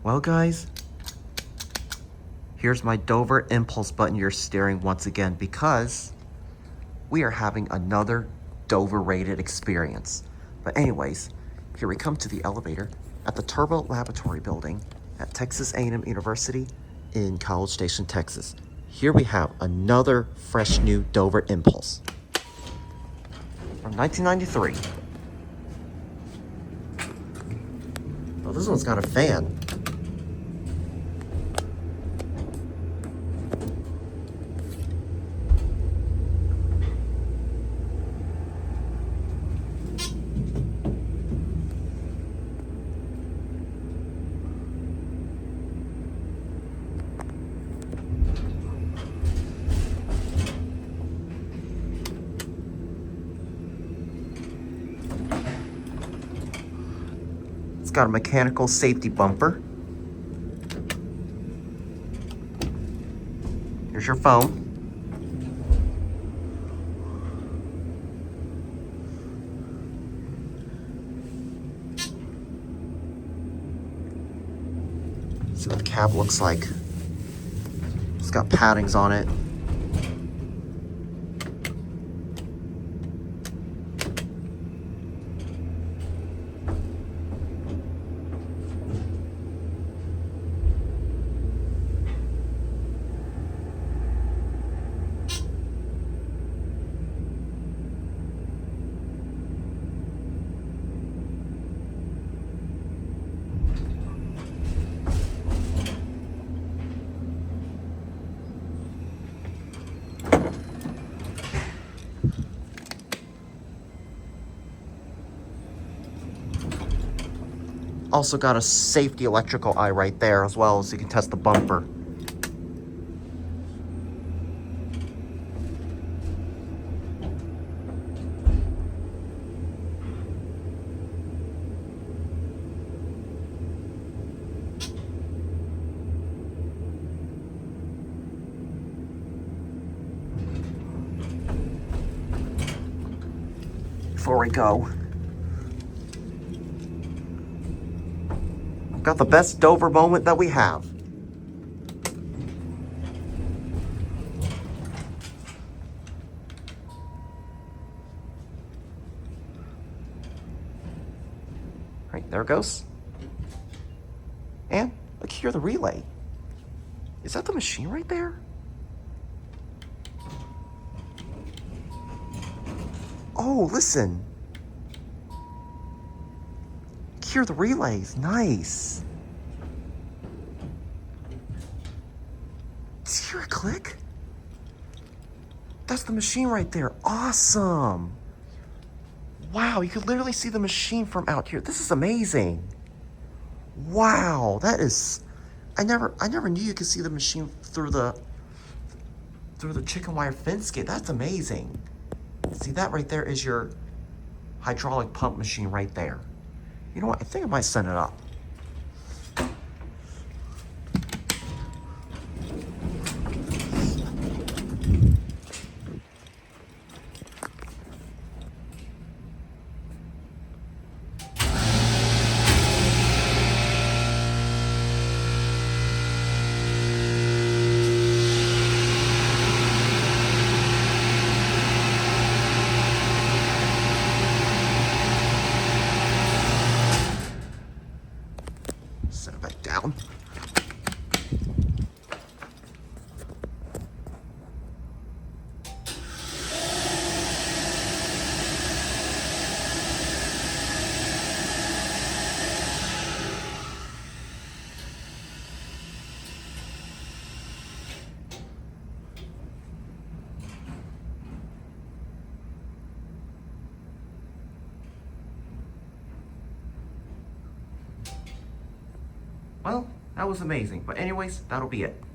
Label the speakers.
Speaker 1: Well, guys, here's my Dover impulse button you're steering once again because we are having another Dover rated experience. But anyways, here we come to the elevator at the Turbomachinery building at Texas A&M University in College Station, Texas. Here we have another fresh new Dover impulse from 1993. Oh, this one's got a fan. It's got a mechanical safety bumper. Here's your phone. See what the cab looks like. It's got paddings on it. Also got a safety electrical eye right there as well, so you can test the bumper. Before we go, got the best Dover moment that we have. Right, there it goes. And look here, the relay. Is that the machine right there? Oh, listen. Hear the relays. Nice. Did you hear a click? That's the machine right there. Awesome. Wow, you could literally see the machine from out here. This is amazing. Wow, that is... I never knew you could see the machine through the chicken wire fence gate. That's amazing. See, that right there is your hydraulic pump machine right there. You know what? I think I might set it up. Set it back down. Well, that was amazing. But anyways, that'll be it.